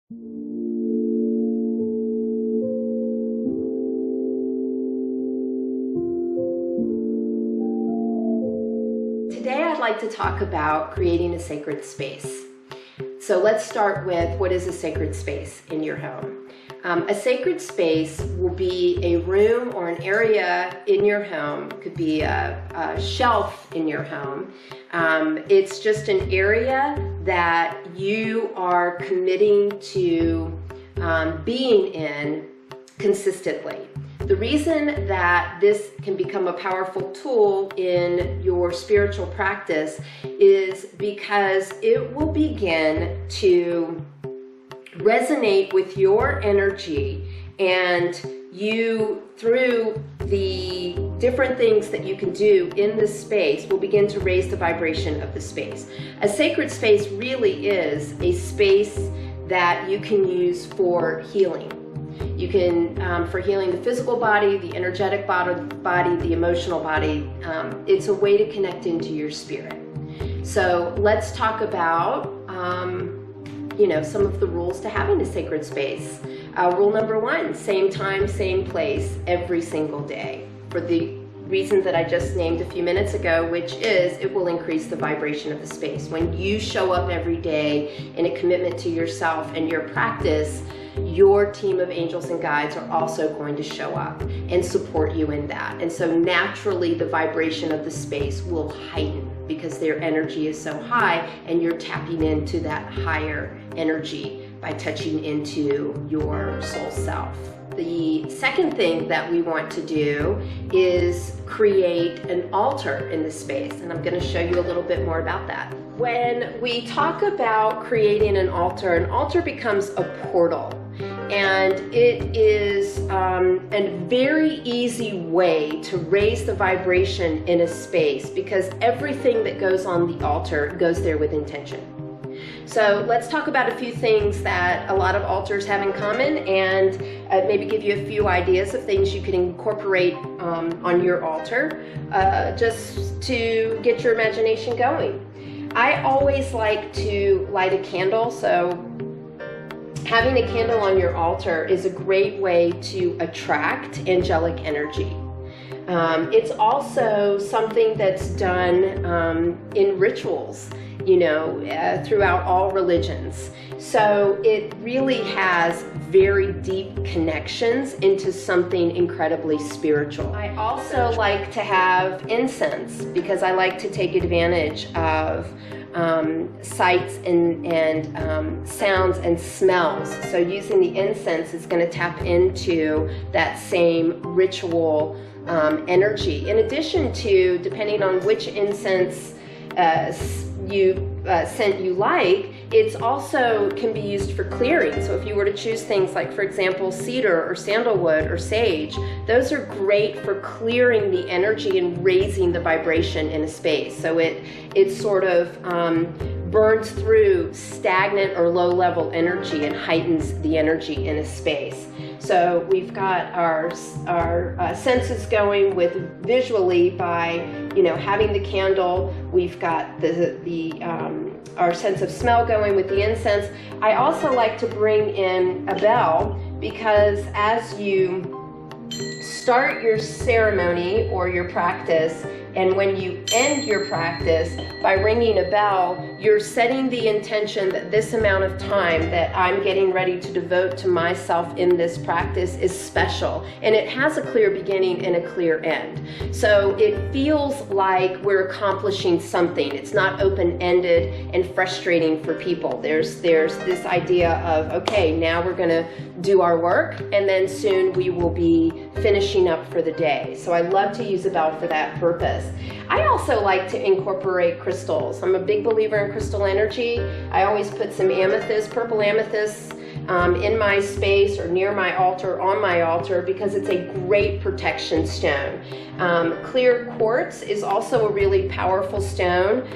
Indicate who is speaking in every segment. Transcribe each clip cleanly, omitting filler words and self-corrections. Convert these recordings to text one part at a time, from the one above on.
Speaker 1: Today I'd like to talk about creating a sacred space. So let's start with, what is a sacred space in your home? A sacred space will be a room or an area in your home. It could be a shelf in your home. It's just an area that you are committing to being in consistently. The reason that this can become a powerful tool in your spiritual practice is because it will begin to resonate with your energy, and you, through the different things that you can do in this space, will begin to raise the vibration of the space. A sacred space really is a space that you can use for healing. You can, for healing the physical body, the energetic body, the emotional body. It's a way to connect into your spirit. So let's talk about, some of the rules to having a sacred space. Rule number 1, same time, same place, every single day. For the reasons that I just named a few minutes ago, which is it will increase the vibration of the space. When you show up every day in a commitment to yourself and your practice, your team of angels and guides are also going to show up and support you in that. And so naturally the vibration of the space will heighten because their energy is so high, and you're tapping into that higher energy by touching into your soul self. The second thing that we want to do is create an altar in the space, and I'm going to show you a little bit more about that. When we talk about creating an altar becomes a portal, and it is a very easy way to raise the vibration in a space, because everything that goes on the altar goes there with intention. So let's talk about a few things that a lot of altars have in common, and maybe give you a few ideas of things you can incorporate on your altar, just to get your imagination going. I always like to light a candle, so having a candle on your altar is a great way to attract angelic energy. It's also something that's done in rituals, throughout all religions. So it really has very deep connections into something incredibly spiritual. I also like to have incense because I like to take advantage of sights and sounds and smells. So using the incense is going to tap into that same ritual energy. In addition to, depending on which incense scent you like, it's also can be used for clearing. So if you were to choose things like, for example, cedar or sandalwood or sage, those are great for clearing the energy and raising the vibration in a space. So it sort of burns through stagnant or low-level energy and heightens the energy in a space. So we've got our senses going with visually by having the candle. We've got our sense of smell going with the incense. I also like to bring in a bell, because as you start your ceremony or your practice, and when you end your practice, by ringing a bell, you're setting the intention that this amount of time that I'm getting ready to devote to myself in this practice is special, and it has a clear beginning and a clear end. So it feels like we're accomplishing something. It's not open-ended and frustrating for people. There's this idea of, okay, now we're going to do our work, and then soon we will be finishing up for the day. So I love to use a bell for that purpose. I also like to incorporate crystals. I'm a big believer in crystal energy. I always put some amethyst, purple amethyst, in my space or near my altar, on my altar, because it's a great protection stone. Clear quartz is also a really powerful stone.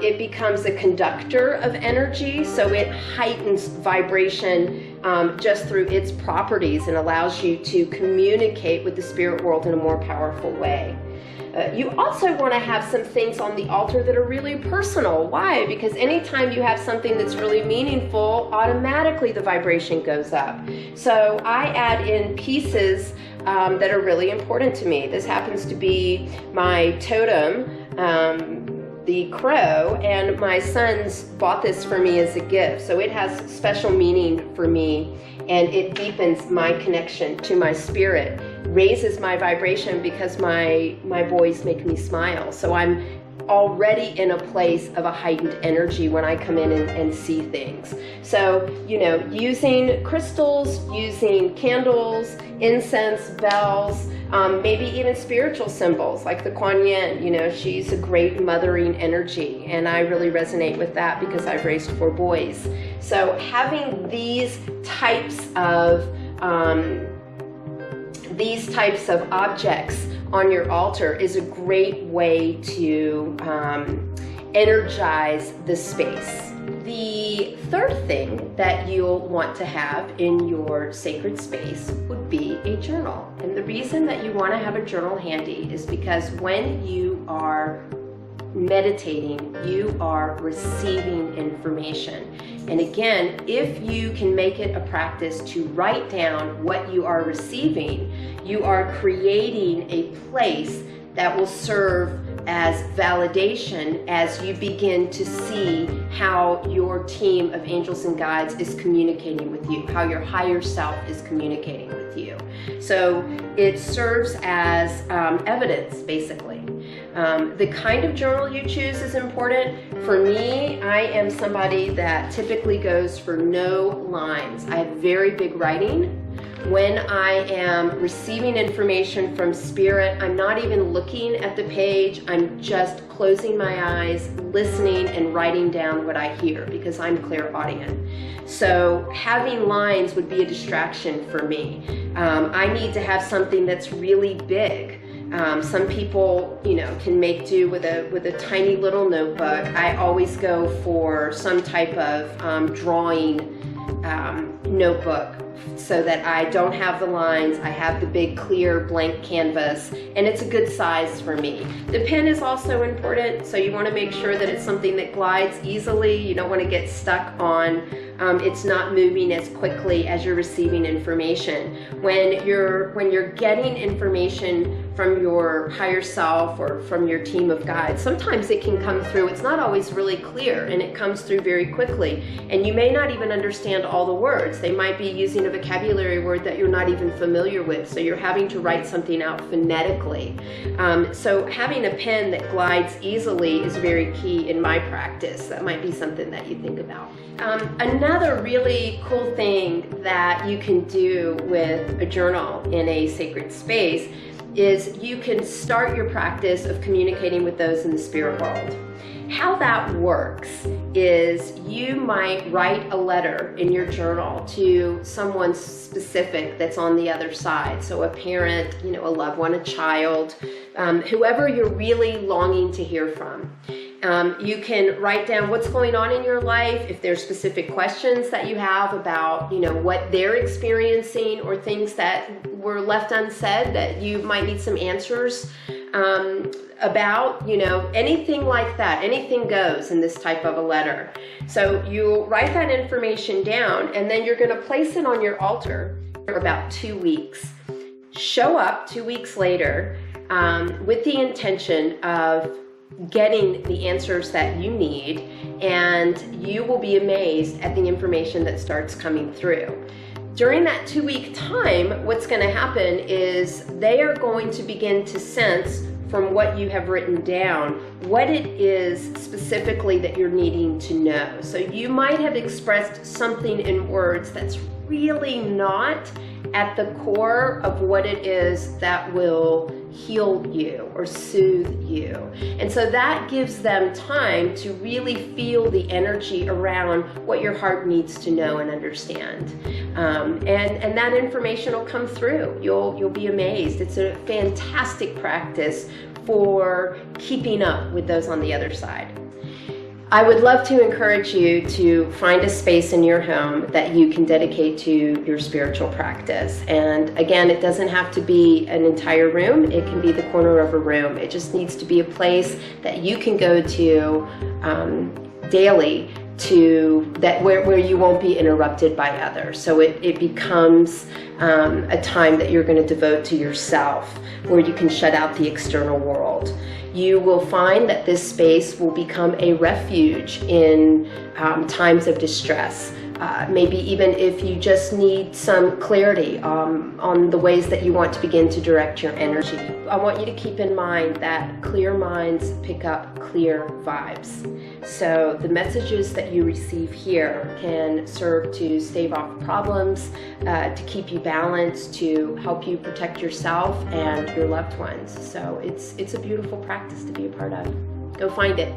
Speaker 1: It becomes a conductor of energy, so it heightens vibration just through its properties and allows you to communicate with the spirit world in a more powerful way. You also want to have some things on the altar that are really personal. Why? Because anytime you have something that's really meaningful, automatically the vibration goes up. So I add in pieces that are really important to me. This happens to be my totem, the crow, and my sons bought this for me as a gift. So it has special meaning for me, and it deepens my connection to my spirit, raises my vibration because my boys make me smile. So I'm already in a place of a heightened energy when I come in and see things. So, you know, using crystals, using candles, incense, bells, maybe even spiritual symbols like the Kuan Yin. You know, she's a great mothering energy, and I really resonate with that because I've raised 4 boys. So having these types of objects on your altar is a great way to energize the space. The third thing that you'll want to have in your sacred space would be a journal. And the reason that you want to have a journal handy is because when you are meditating, you are receiving information. And again, if you can make it a practice to write down what you are receiving, you are creating a place that will serve as validation as you begin to see how your team of angels and guides is communicating with you, how your higher self is communicating with you. So it serves as evidence, basically. The kind of journal you choose is important. For me, I am somebody that typically goes for no lines. I have very big writing. When I am receiving information from spirit, I'm not even looking at the page. I'm just closing my eyes, listening, and writing down what I hear because I'm clairaudient. So having lines would be a distraction for me. I need to have something that's really big. Some people, you know, can make do with a tiny little notebook. I always go for some type of drawing notebook so that I don't have the lines. I have the big clear blank canvas, and it's a good size for me. The pen is also important, so you want to make sure that it's something that glides easily. You don't want to get stuck on it's not moving as quickly as you're receiving information. When you're getting information from your higher self or from your team of guides, sometimes it can come through. It's not always really clear, and it comes through very quickly. And you may not even understand all the words. They might be using a vocabulary word that you're not even familiar with, so you're having to write something out phonetically. So having a pen that glides easily is very key in my practice. That might be something that you think about. Another really cool thing that you can do with a journal in a sacred space is you can start your practice of communicating with those in the spirit world. How that works is you might write a letter in your journal to someone specific that's on the other side. So a parent, you know, a loved one, a child, whoever you're really longing to hear from. You can write down what's going on in your life, if there's specific questions that you have about, you know, what they're experiencing or things that were left unsaid that you might need some answers about, you know, anything like that. Anything goes in this type of a letter. So you write that information down, and then you're going to place it on your altar for about 2 weeks. Show up 2 weeks later with the intention of getting the answers that you need, and you will be amazed at the information that starts coming through. During that 2-week time, what's going to happen is they are going to begin to sense from what you have written down what it is specifically that you're needing to know. So you might have expressed something in words that's really not at the core of what it is that will heal you or soothe you. And so that gives them time to really feel the energy around what your heart needs to know and understand. And that information will come through. You'll be amazed. It's a fantastic practice for keeping up with those on the other side. I would love to encourage you to find a space in your home that you can dedicate to your spiritual practice. And again, it doesn't have to be an entire room. It can be the corner of a room. It just needs to be a place that you can go to daily, where you won't be interrupted by others. So it becomes a time that you're going to devote to yourself, where you can shut out the external world. You will find that this space will become a refuge in times of distress. Maybe even if you just need some clarity on the ways that you want to begin to direct your energy. I want you to keep in mind that clear minds pick up clear vibes. So the messages that you receive here can serve to stave off problems, to keep you balanced, to help you protect yourself and your loved ones. So it's a beautiful practice to be a part of. Go find it.